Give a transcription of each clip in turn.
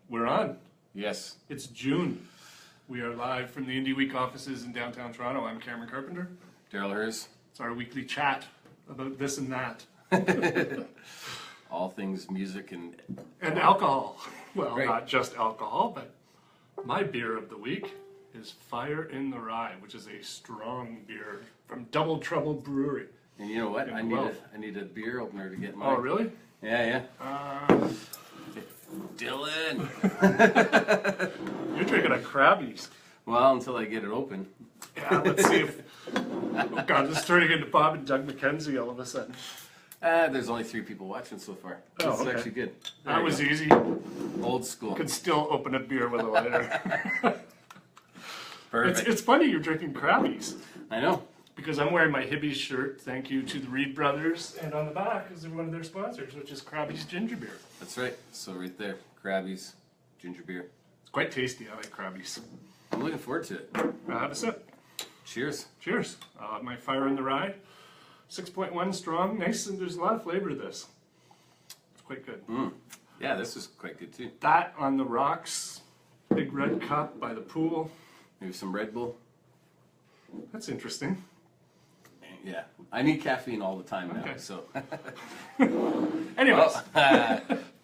We're on. Yes. It's June. We are live from the Indy Week offices in downtown Toronto. I'm Carpenter. Darryl Hurs. It's our weekly chat about this and that. All things music and alcohol. Well, Right. not just alcohol, but my beer of the week is Fire in the Rye, which is a strong beer from Double Trouble Brewery. And you know what? Yeah, I need a beer opener to get mine. Oh, really? Yeah. Dylan. You're drinking a Krabby's. Well, until I get it open. Yeah, let's see if... Oh, God, this is turning into Bob and Doug McKenzie all of a sudden. There's only 3 people watching so far. Oh, This is okay. actually good. That was easy. Old school. Could still open a beer with a lighter. Perfect. It's funny you're drinking Krabby's. I know. Because I'm wearing my Hibby's shirt, thank you to the Reed Brothers, and on the back is one of their sponsors, which is Krabby's Ginger Beer. That's right. So right there, Krabby's ginger beer. It's quite tasty, I like Krabby's. I'm looking forward to it. Have a sip. Cheers. Cheers. My Fire in the Rye, 6.1 strong, nice, and there's a lot of flavor to this. It's quite good. Yeah, this is quite good too. That on the rocks, big red cup by the pool. Maybe some Red Bull. That's interesting. Yeah, I need caffeine all the time now. Okay. So, Anyways,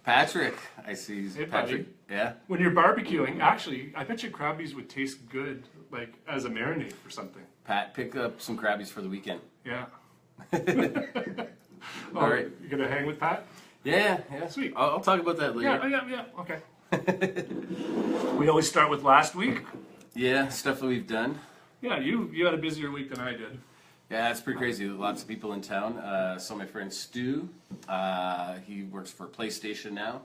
Patrick, I see. Hey, Patrick. Yeah. when you're barbecuing, actually, I bet you Krabby's would taste good, like as a marinade or something. Pat, pick up some Krabby's for the weekend. Yeah. All right. You gonna hang with Pat? Yeah. Sweet. I'll talk about that later. Yeah. Okay. We always start with last week. Yeah, stuff that we've done. Yeah, you had a busier week than I did. Yeah, it's pretty crazy. Lots of people in town. So my friend Stu, he works for PlayStation now.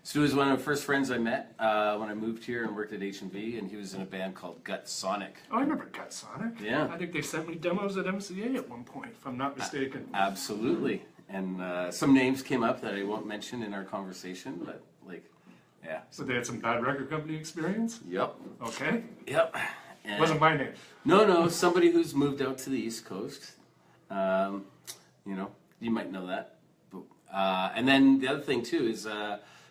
Stu is one of the first friends I met when I moved here and worked at H&V, and he was in a band called Gut Sonic. Oh, I remember Gut Sonic. Yeah. I think they sent me demos at MCA at one point, if I'm not mistaken. Absolutely. And some names came up that I won't mention in our conversation, but yeah. So they had some bad record company experience? Yep. Okay. Yep. And Wasn't my name. No, somebody who's moved out to the East Coast. You might know that. And then the other thing too is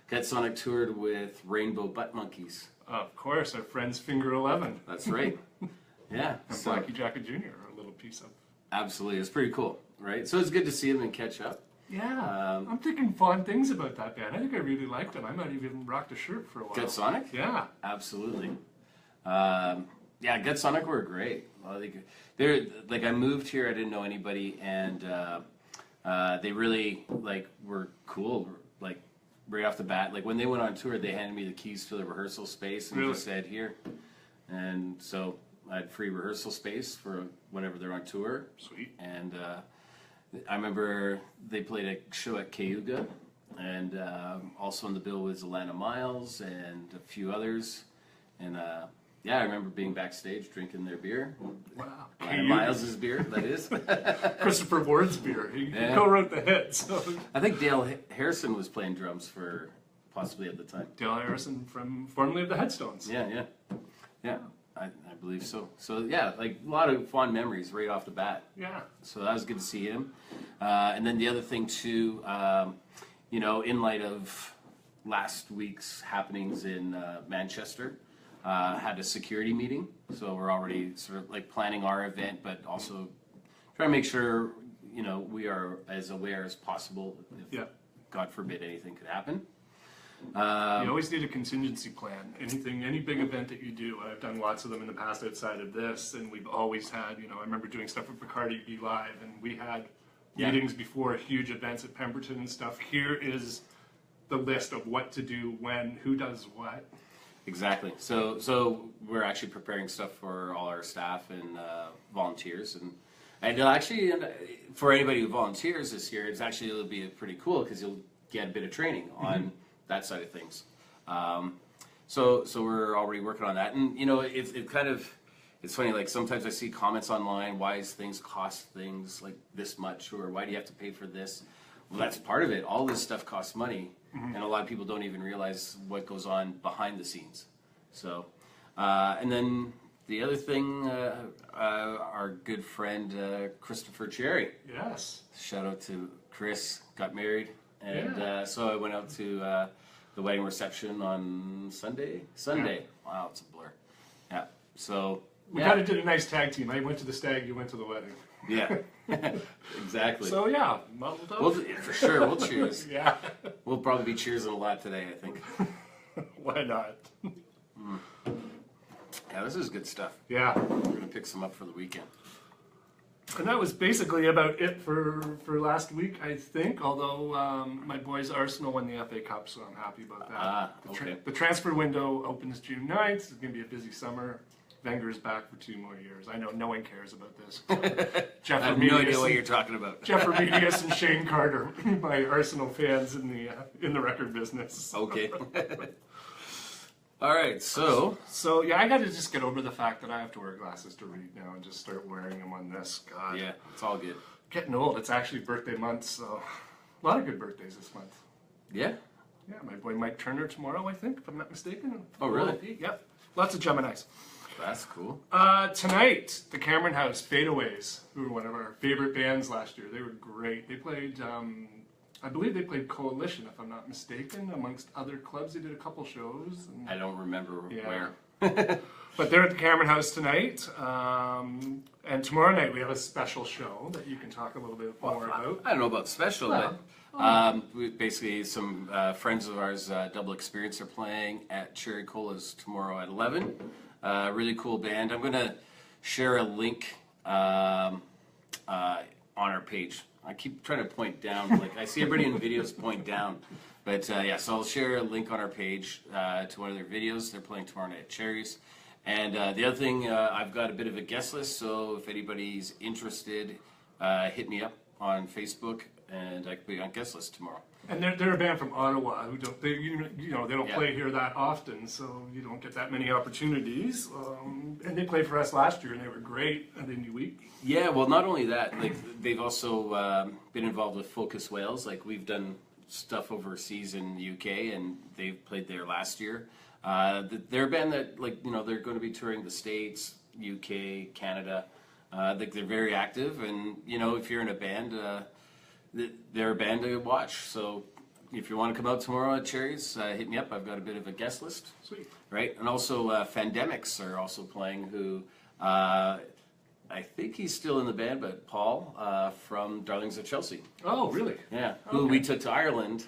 Gut Sonic toured with Rainbow Butt Monkeys. Of course, our friends Finger 11. That's right. Yeah. And So, Blackie Jacket Jr. are a little piece of. absolutely, it's pretty cool, right? So it's good to see him and catch up. Yeah. I'm thinking fond things about that band. I think I really liked them. I might have even rocked a shirt for a while. Gut Sonic? Yeah. Absolutely. Yeah, Gut Sonic were great. Well, they're like, I moved here, I didn't know anybody, and they really were cool. Like right off the bat, like when they went on tour, they handed me the keys to the rehearsal space and Really? just said here. And so I had free rehearsal space for whenever they're on tour. Sweet. And I remember they played a show at Cayuga, and also on the bill was Alana Miles and a few others. And yeah, I remember being backstage drinking their beer. Wow. Alana Miles' beer, that is. Christopher Ward's beer. He Yeah. co-wrote the hit. So. I think Dale Harrison was playing drums for possibly at the time. Dale Harrison from formerly of the Headstones. Yeah, I believe so. So yeah, like a lot of fond memories right off the bat. Yeah. So that was good to see him. And then the other thing too, in light of last week's happenings in Manchester, had a security meeting. So we're already sort of like planning our event, but also trying to make sure, we are as aware as possible if, God forbid, anything could happen. You always need a contingency plan. Any big event that you do, I've done lots of them in the past outside of this, and we've always had, I remember doing stuff with Bacardi Be Live, and we had meetings before huge events at Pemberton and stuff. Here is the list of what to do, when, who does what. Exactly. So we're actually preparing stuff for all our staff and volunteers, and actually, for anybody who volunteers this year, it'll be pretty cool because you'll get a bit of training on that side of things. So we're already working on that, and it's funny. Like sometimes I see comments online, why does things cost things like this much, or why do you have to pay for this? Well, that's part of it. All this stuff costs money, and a lot of people don't even realize what goes on behind the scenes. So, and then the other thing, our good friend Christopher Cherry. Yes. Shout out to Chris, got married, and so I went out to the wedding reception on Sunday. Yeah. Wow, it's a blur. Yeah. So We kind of did a nice tag team. I went to the stag, you went to the wedding. Yeah. Exactly. So yeah, muddled up. We'll, for sure, we'll cheers. Yeah. We'll probably be cheersing a lot today, I think. Why not? Yeah, this is good stuff. Yeah. We're gonna pick some up for the weekend. And that was basically about it for last week, I think. Although my boys Arsenal won the FA Cup, so I'm happy about that. Okay. The transfer window opens June 9th. It's going to be a busy summer. Wenger's back for 2 more years. I know no one cares about this. Jeff I have no idea what you're talking about. Jeff Remedius and Shane Carter, my Arsenal fans in the record business. Okay. All right, so yeah, I got to just get over the fact that I have to wear glasses to read now and just start wearing them on this. God, yeah, it's all good. Getting old. It's actually birthday month, so a lot of good birthdays this month. Yeah. Yeah, my boy Mike Turner tomorrow, I think, if I'm not mistaken. Oh, really? Yeah, lots of Geminis. That's cool. Tonight, the Cameron House Fadeaways, who were one of our favorite bands last year. They were great. They played. I believe they played Coalition, if I'm not mistaken, amongst other clubs. They did a couple shows. And, I don't remember where. But they're at the Cameron House tonight. And tomorrow night we have a special show that you can talk a little bit more about. I don't know about special, but basically some friends of ours, Double Experience, are playing at Cherry Cola's tomorrow at 11. Really cool band. I'm going to share a link on our page. I keep trying to point down. Like I see everybody in videos point down, but yeah. So I'll share a link on our page to one of their videos. They're playing tomorrow night at Cherries. And the other thing, I've got a bit of a guest list. So if anybody's interested, hit me up on Facebook, and I could be on guest list tomorrow. And they're a band from Ottawa who don't they don't play here that often, so you don't get that many opportunities. And they played for us last year, and they were great at Indy Week. Yeah, well, not only that, like they've also been involved with Focus Wales. Like we've done stuff overseas in the UK, and they've played there last year. They're a band that they're going to be touring the States, UK, Canada. They're very active, and if you're in a band. They're a band to watch, so if you want to come out tomorrow at Cherries, hit me up. I've got a bit of a guest list. Sweet. Right? And also Fandemics are also playing, who I think he's still in the band, but Paul from Darlings of Chelsea. Oh, really? Yeah, who we took to Ireland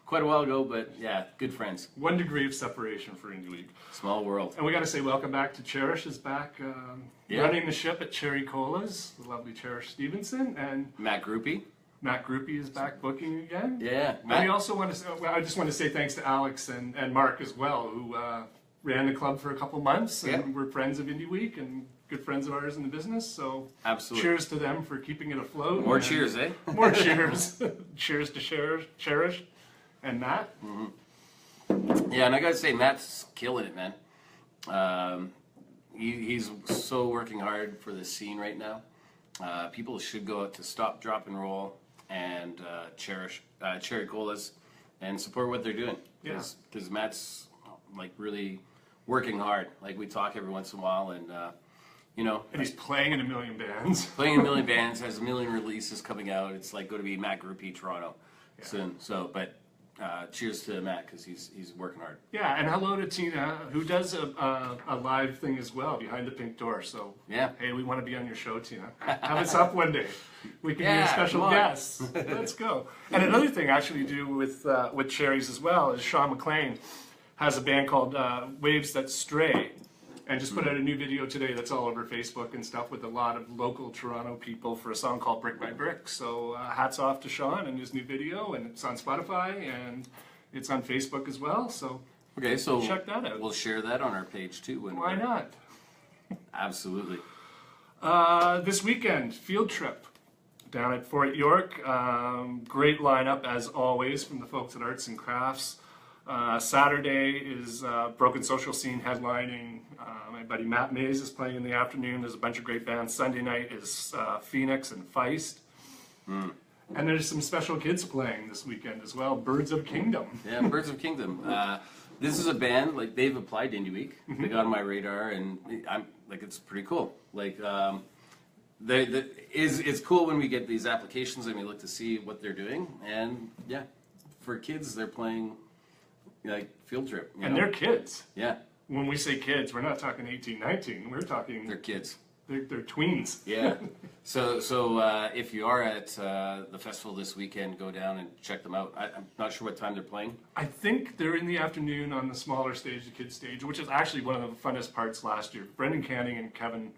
quite a while ago, but yeah, good friends. 1 degree of separation for Indy Week. Small world. And we got to say welcome back to Cherish is back running the ship at Cherry Cola's, the lovely Cherish Stevenson, and Matt Groupie. Matt Groupie is back booking again. Yeah. And we also want to say, I just want to say thanks to Alex and Mark as well, who ran the club for a couple months, and we're friends of Indy Week and good friends of ours in the business. So absolutely, cheers to them for keeping it afloat. More cheers, eh? More cheers. Cheers to Cherish and Matt. Mm-hmm. Yeah, and I gotta say, Matt's killing it, man. He's so working hard for this scene right now. People should go out to Stop, Drop, and Roll and Cherry Colas and support what they're doing. Because Matt's like really working hard. Like we talk every once in a while, and and he's playing in a million bands. Playing in a million bands, has a million releases coming out. It's like going to be Matt Groupie Toronto soon. So, but cheers to Matt because he's working hard. Yeah, and hello to Tina, who does a live thing as well behind the pink door. So hey, we want to be on your show, Tina. Have us up one day. We can be a special guest. Let's go. And another thing I actually do with Cherries as well is Sean McLean has a band called Waves That Stray. And just put out a new video today that's all over Facebook and stuff with a lot of local Toronto people for a song called Brick by Brick. So hats off to Sean and his new video, and it's on Spotify and it's on Facebook as well. So so check that out. We'll share that on our page too. Why not? Absolutely. This weekend, field trip down at Fort York. Great lineup as always from the folks at Arts and Crafts. Saturday is Broken Social Scene headlining. My buddy Matt Mays is playing in the afternoon. There's a bunch of great bands. Sunday night is Phoenix and Feist. And there's some special kids playing this weekend as well. Birds of Kingdom. Yeah, Birds of Kingdom. This is a band, like they've applied to Indie Week. They got on my radar, and I'm like, it's pretty cool. Like, it's cool when we get these applications and we look to see what they're doing. And yeah, for kids, they're playing like field trip. And they're kids. Yeah. When we say kids, we're not talking 18, 19. We're talking... They're kids. They're tweens. Yeah. So if you are at the festival this weekend, go down and check them out. I'm not sure what time they're playing. I think they're in the afternoon on the smaller stage, the kids stage, which is actually one of the funnest parts last year. Brendan Canning and Kevin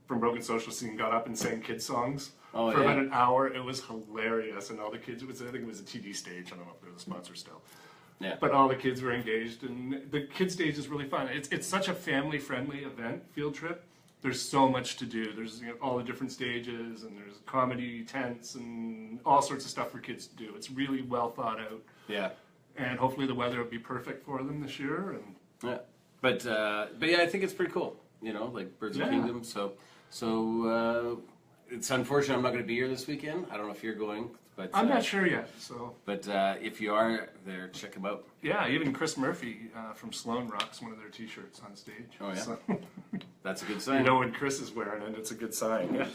from Broken Social Scene got up and sang kid songs for about an hour. It was hilarious, and all the kids, I think it was a TD stage. I don't know if they're the sponsor still. Yeah. But all the kids were engaged, and the kid stage is really fun. It's such a family-friendly event, field trip. There's so much to do. There's all the different stages, and there's comedy tents and all sorts of stuff for kids to do. It's really well thought out. Yeah. And hopefully the weather will be perfect for them this year. And yeah. But yeah, I think it's pretty cool. Like Birds of Kingdom. So it's unfortunate I'm not going to be here this weekend. I don't know if you're going. But, I'm not sure yet. So, but if you are there, check them out. Yeah, even Chris Murphy from Sloan rocks one of their T-shirts on stage. Oh yeah, so. That's a good sign. You know when Chris is wearing it, it's a good sign.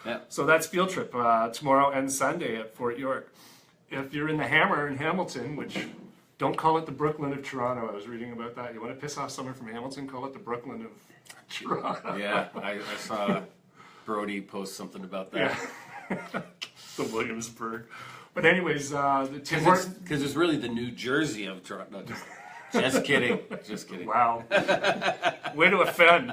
Yeah. So that's field trip tomorrow and Sunday at Fort York. If you're in the Hammer in Hamilton, which don't call it the Brooklyn of Toronto. I was reading about that. You want to piss off someone from Hamilton? Call it the Brooklyn of Toronto. Yeah, I saw Brody post something about that. Yeah. The Williamsburg. But anyways, the Tim Hortons... Because it's really the New Jersey of Toronto. Just kidding. Just kidding. Wow. Way to offend.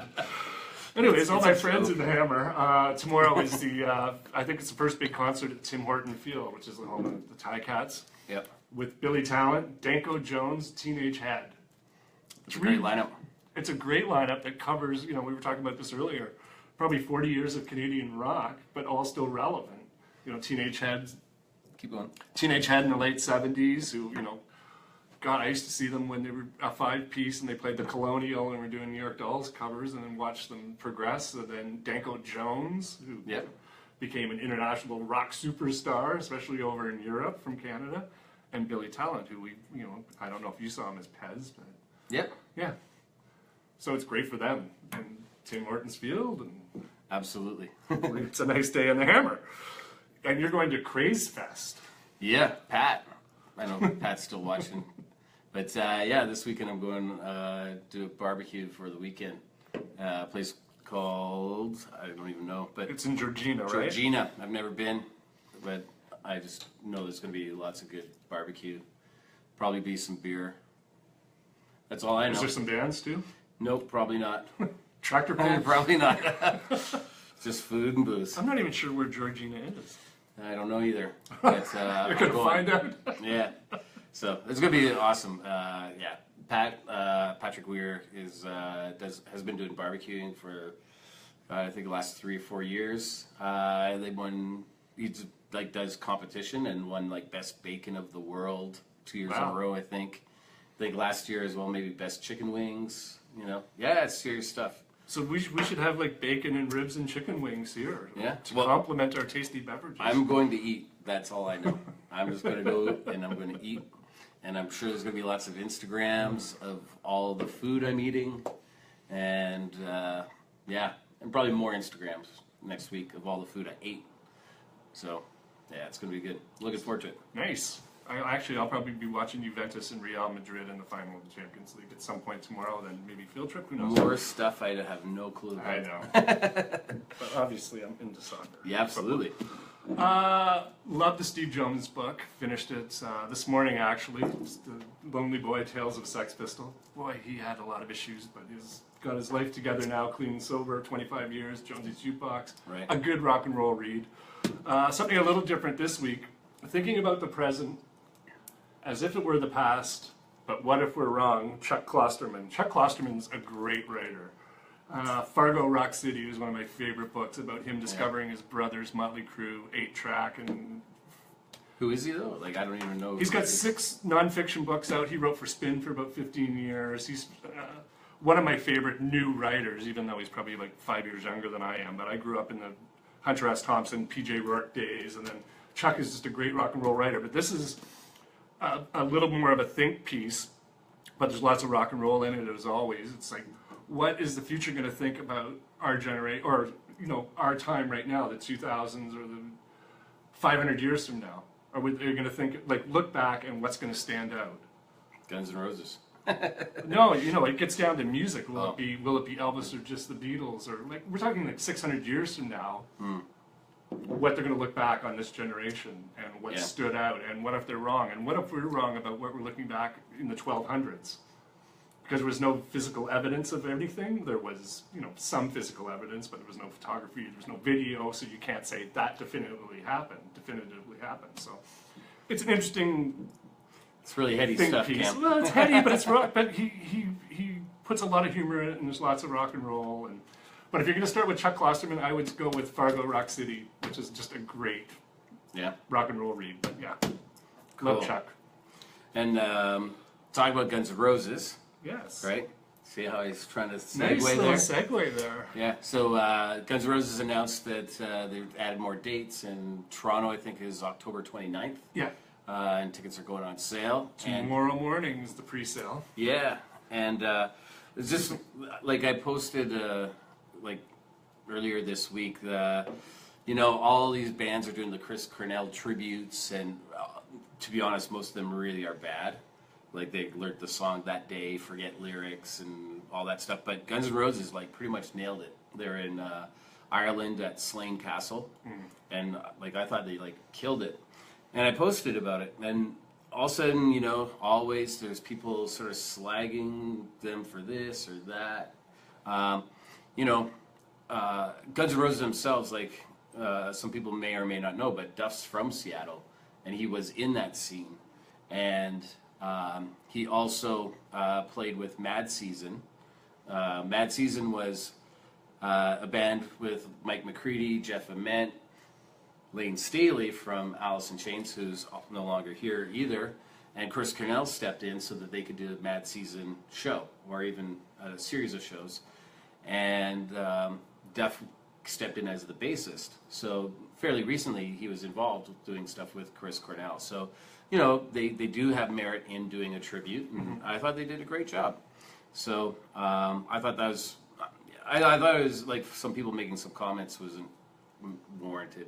Anyways, all my friends in the Hammer. Tomorrow is I think it's the first big concert at Tim Horton Field, which is the home of the Tie Cats. Yep. With Billy Talent, Danko Jones, Teenage Head. It's a great lineup. It's a great lineup that covers, we were talking about this earlier, probably 40 years of Canadian rock, but all still relevant. Teenage Head. Keep going. Teenage Head in the late 70s, who, God, I used to see them when they were a 5-piece and they played the Colonial and were doing New York Dolls covers and then watch them progress. And then Danko Jones, who became an international rock superstar, especially over in Europe from Canada. And Billy Talent, who I don't know if you saw him as Pez, but... Yep. Yeah. So it's great for them. And Tim Hortons Field. And absolutely. It's a nice day in the Hammer. And you're going to Craze Fest. Yeah, Pat. I know Pat's still watching. But this weekend I'm going to a barbecue for the weekend. A place called, I don't even know. But it's in Georgina, right? Georgina. I've never been, but I just know there's going to be lots of good barbecue. Probably be some beer. That's all I know. Is there some bands too? Nope, probably not. Tractor Pull? Probably not. Just food and booze. I'm not even sure where Georgina is. I don't know either. But, you're going to find out? Yeah. So it's going to be awesome. Patrick Weir has been doing barbecuing for I think the last 3 or 4 years. He does competition and won like best bacon of the world 2 years in a row, I think. I think last year as well, maybe best chicken wings. Yeah, it's serious stuff. So we should have like bacon and ribs and chicken wings here to well, complement our tasty beverages. I'm going to eat. That's all I know. I'm just going to go and I'm going to eat. And I'm sure there's going to be lots of Instagrams of all the food I'm eating. And and probably more Instagrams next week of all the food I ate. So, yeah, it's going to be good. Looking forward to it. Nice. I'll probably be watching Juventus and Real Madrid in the final of the Champions League at some point tomorrow, then maybe field trip, who knows? More stuff I have no clue about. I know. But obviously I'm into soccer. Yeah, absolutely. Love the Steve Jones book. Finished it this morning, actually. It's the Lonely Boy, Tales of a Sex Pistol. Boy, he had a lot of issues, but he's got his life together now, clean and sober, 25 years, Jonesy's Jukebox. Right. A good rock and roll read. Something a little different this week. Thinking about the present as if it were the past, but what if we're wrong? Chuck Klosterman. Chuck Klosterman's a great writer. Fargo Rock City is one of my favorite books about him discovering his brother's Motley Crue 8-track. And who is he though? Like I don't even know. He's got 6 nonfiction books out. He wrote for Spin for about 15 years. He's one of my favorite new writers, even though he's probably like 5 years younger than I am. But I grew up in the Hunter S. Thompson, P.J. Rourke days, and then Chuck is just a great rock and roll writer. But this is a little more of a think piece, but there's lots of rock and roll in it as always. It's like, what is the future going to think about our generation, or our time right now, the 2000s or the 500 years from now? Or are they going to think, like, look back and what's going to stand out? Guns N' Roses. No, it gets down to music. Will it be Elvis or just the Beatles? Or, like, we're talking like 600 years from now, what they're going to look back on this generation and what stood out, and what if they're wrong, and what if we're wrong about what we're looking back in the 1200s? Because there was no physical evidence of anything. There was, some physical evidence, but there was no photography, there was no video, so you can't say that definitively happened. So it's an interesting. It's really heady think stuff, piece. Cam. Well, it's heady, but it's rock. But he puts a lot of humor in it, and there's lots of rock and roll. But if you're going to start with Chuck Klosterman, I would go with Fargo Rock City, which is just a great rock and roll read. But love Chuck. And talking about Guns N' Roses. Yes. Right? See how he's trying to segue nice little there? segue there. Yeah, so Guns N' Roses announced that they've added more dates, and Toronto, I think, is October 29th. Yeah. And tickets are going on sale. Tomorrow morning is the pre-sale. Yeah, and it's just, like I posted, like, earlier this week, all these bands are doing the Chris Cornell tributes, and to be honest, most of them really are bad. Like, they learned the song that day, forget lyrics and all that stuff. But Guns N' Roses, like, pretty much nailed it. They're in Ireland at Slane Castle, and I thought they killed it. And I posted about it, and all of a sudden, always there's people sort of slagging them for this or that. Guns N' Roses themselves, some people may or may not know, but Duff's from Seattle, and he was in that scene, and he also played with Mad Season. Mad Season was a band with Mike McCready, Jeff Ament, Lane Staley from Alice in Chains, who's no longer here either, and Chris Cornell stepped in so that they could do a Mad Season show, or even a series of shows. And Duff stepped in as the bassist. So fairly recently, he was involved with doing stuff with Chris Cornell. So, they do have merit in doing a tribute, and I thought they did a great job. So I thought that was, I thought it was like some people making some comments wasn't warranted.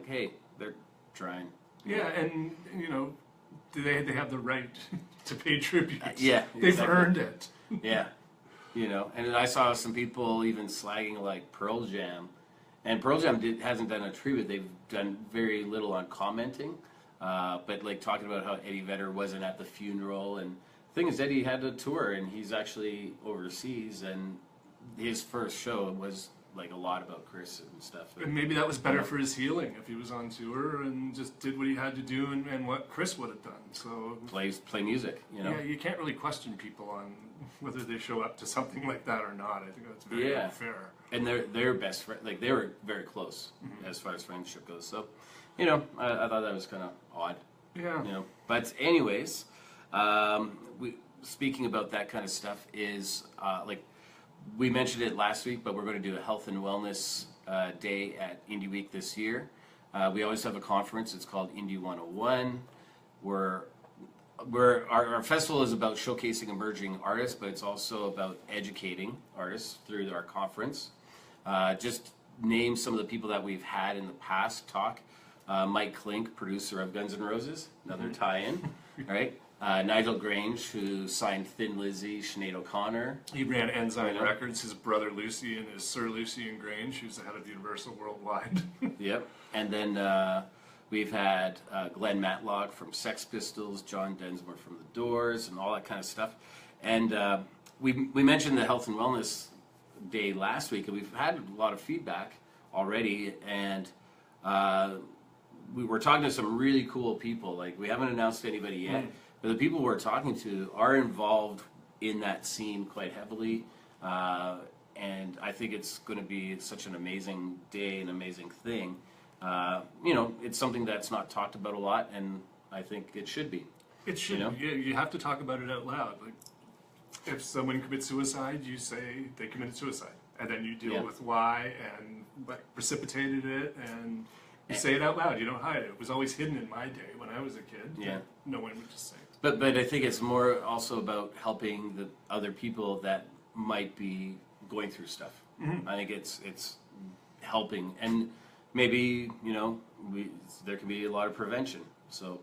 Hey, they're trying. Yeah, and they have the right to pay tribute. Yeah, they've exactly. earned it. Yeah, and I saw some people even slagging Pearl Jam, and Pearl Jam hasn't done a tribute. They've done very little on commenting, but talking about how Eddie Vedder wasn't at the funeral. And the thing is, Eddie had a tour, and he's actually overseas, and his first show was a lot about Chris and stuff. And maybe that was better for his healing if he was on tour and just did what he had to do and what Chris would have done. So play music, Yeah, you can't really question people on whether they show up to something like that or not. I think that's very unfair. And they're best friends. They were very close as far as friendship goes. So, I thought that was kind of odd. Yeah. But anyways, speaking about that kind of stuff is we mentioned it last week, but we're going to do a health and wellness day at Indy Week this year. We always have a conference. It's called Indy 101. Our festival is about showcasing emerging artists, but it's also about educating artists through our conference. Just name some of the people that we've had in the past talk. Mike Klink, producer of Guns N' Roses, another tie-in, right? Nigel Grange, who signed Thin Lizzy, Sinead O'Connor. He ran Enzyme Records. His brother Lucian is Sir Lucian Grange, who's the head of Universal Worldwide. Yep. And then we've had Glenn Matlock from Sex Pistols, John Densmore from The Doors, and all that kind of stuff. And we mentioned the Health and Wellness Day last week, and we've had a lot of feedback already. And we were talking to some really cool people. We haven't announced anybody yet. But the people we're talking to are involved in that scene quite heavily, and I think it's going to be such an amazing day, an amazing thing. It's something that's not talked about a lot, and I think it should be. It should. You have to talk about it out loud. If someone commits suicide, you say they committed suicide, and then you deal with why and what precipitated it, and you say it out loud. You don't hide it. It was always hidden in my day when I was a kid. Yeah. No one would just say it. But I think it's more also about helping the other people that might be going through stuff. I think it's helping, and maybe there can be a lot of prevention. So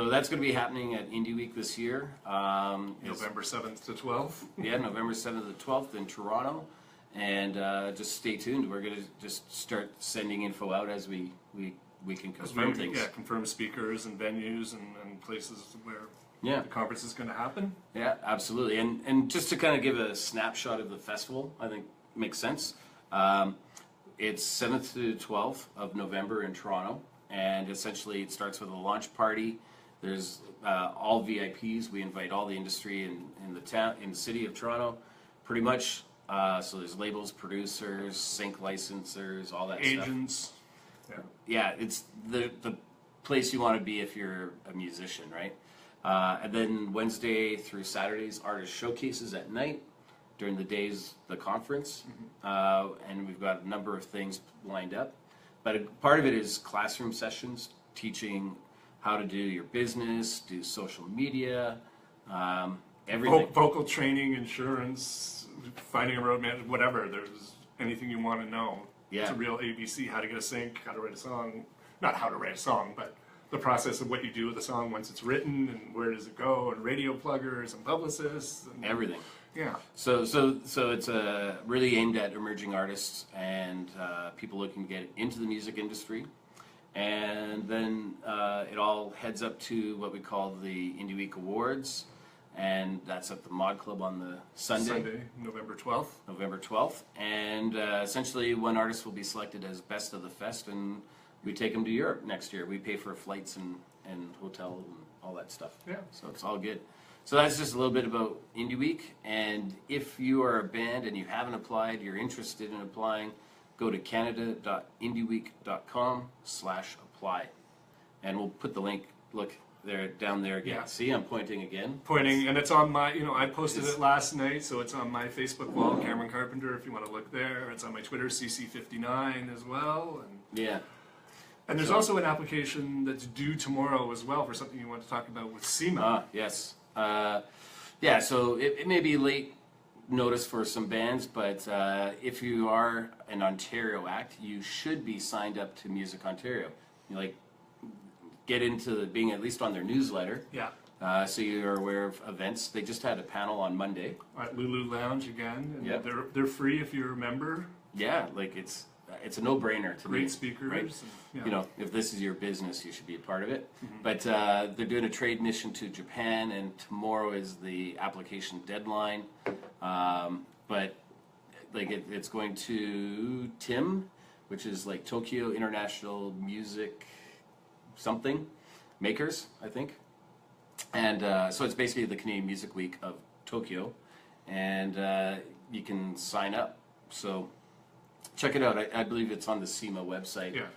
that's going to be happening at Indy Week this year. November 7th to 12th. Yeah, November 7th to 12th in Toronto. And just stay tuned. We're going to just start sending info out as we can confirm things. Yeah, confirm speakers and venues and places where the conference is going to happen. Yeah, absolutely. And just to kind of give a snapshot of the festival, I think makes sense. It's 7th to 12th of November in Toronto. And essentially it starts with a launch party. There's all VIPs. We invite all the industry in the city of Toronto, pretty much. So there's labels, producers, sync licensors, all that Agents. stuff. Yeah, it's the place you want to be if you're a musician, right? And then Wednesday through Saturdays, artist showcases at night. During the days, the conference. And we've got a number of things lined up. But part of it is classroom sessions, teaching how to do your business, do social media, everything. Vocal training, insurance, finding a road manager, whatever. There's anything you want to know. Yeah. It's a real ABC, how to get a sync, how to write a song. Not how to write a song, but the process of what you do with a song once it's written and where does it go, and radio pluggers and publicists. And everything. Yeah. So it's really aimed at emerging artists and people looking to get into the music industry. And then it all heads up to what we call the Indie Week Awards, and that's at the Mod Club on the Sunday, November 12th. November 12th. And essentially one artist will be selected as Best of the Fest, and we take them to Europe next year. We pay for flights and hotel and all that stuff. Yeah. So it's all good. So that's just a little bit about Indie Week. And if you are a band and you haven't applied, you're interested in applying, go to canada.indieweek.com/apply. And we'll put the link, look, there, down there again. Yeah. See, I'm pointing again. And it's on my, I posted it last night, so it's on my Facebook wall, Cameron Carpenter, if you want to look there. It's on my Twitter, CC59 as well. And Yeah. And there's also an application that's due tomorrow as well for something you want to talk about with SEMA. Yes. Yeah, so it may be late notice for some bands, but if you are an Ontario act, you should be signed up to Music Ontario. You get into being at least on their newsletter. Yeah. So you're aware of events. They just had a panel on Monday. At Lulu Lounge again. And yep. They're free if you're a member. Yeah, it's a no-brainer to me. Great speakers. Right? Yeah. If this is your business, you should be a part of it. Mm-hmm. But they're doing a trade mission to Japan, and tomorrow is the application deadline. But it's going to TIM, which is like Tokyo International Music something makers, I think. And so it's basically the Canadian Music Week of Tokyo, and you can sign up. So check it out. I believe it's on the SEMA website. Yeah.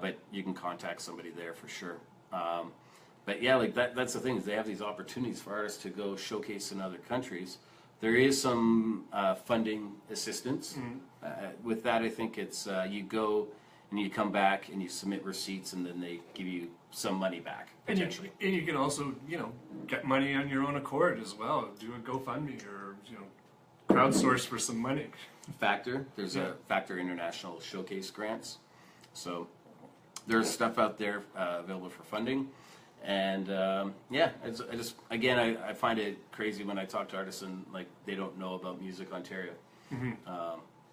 But you can contact somebody there for sure. But yeah, that's the thing, is they have these opportunities for artists to go showcase in other countries. There is some funding assistance. Mm-hmm. With that, I think it's you go and you come back and you submit receipts, and then they give you some money back, potentially. And you can also, get money on your own accord as well. Do a GoFundMe or, crowdsource for some money. Factor. There's a Factor International Showcase grants. So there's stuff out there available for funding. And I find it crazy when I talk to artists and they don't know about Music Ontario. Mm-hmm.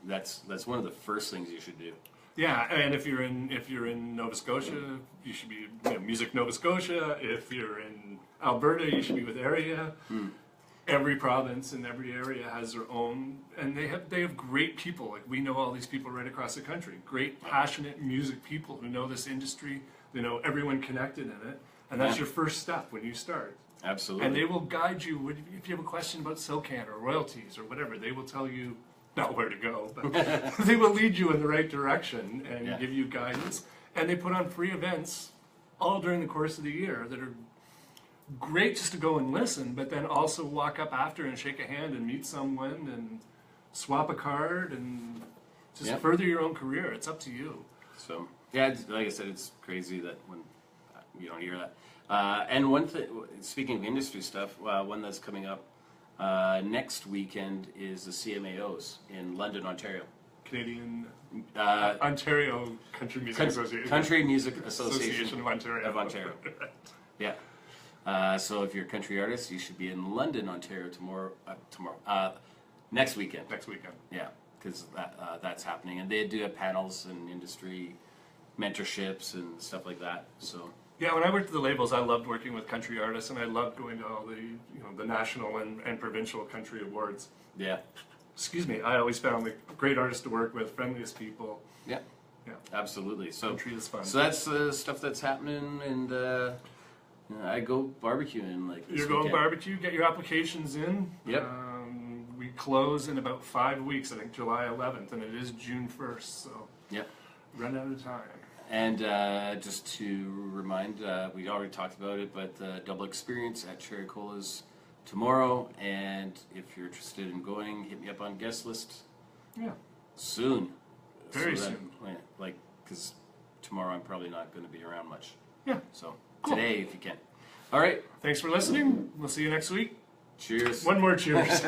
That's one of the first things you should do. Yeah, and if you're in Nova Scotia, you should be Music Nova Scotia. If you're in Alberta, you should be with Area. Every province and every area has their own, and they have great people. We know all these people right across the country. Great, passionate music people who know this industry. They know everyone connected in it, and that's your first step when you start. Absolutely. And they will guide you if you have a question about SOCAN or royalties or whatever. They will tell you not where to go, but they will lead you in the right direction and give you guidance. And they put on free events all during the course of the year that are great just to go and listen, but then also walk up after and shake a hand and meet someone and swap a card and just further your own career. It's up to you. So like I said, it's crazy that when you don't hear that. And one thing, speaking of industry stuff, one that's coming up next weekend is the CMAOs in London, Ontario. Canadian Ontario Country Music Association. Country Music Association of Ontario. Yeah. So if you're a country artist, you should be in London, Ontario next weekend. Next weekend. Yeah, because that's happening, and they do have panels and industry mentorships and stuff like that. So. Yeah, when I worked at the labels, I loved working with country artists, and I loved going to all the the national and provincial country awards. Yeah. Excuse me. I always found the great artists to work with, friendliest people. Yeah. Yeah. Absolutely. So country is fun. So that's stuff that's happening, and I go barbecuing like this You're going weekend. barbecue. Get your applications in. Yep. We close in about 5 weeks. I think July 11th, and it is June 1st. So. Yep. Run out of time. And just to remind, we already talked about it, but the double experience at Cherry Cola's tomorrow. And if you're interested in going, hit me up on guest list. Yeah. Soon. Very soon. Like, because tomorrow I'm probably not going to be around much. Yeah. So Cool. today, if you can. All right. Thanks for listening. We'll see you next week. Cheers. One more cheers.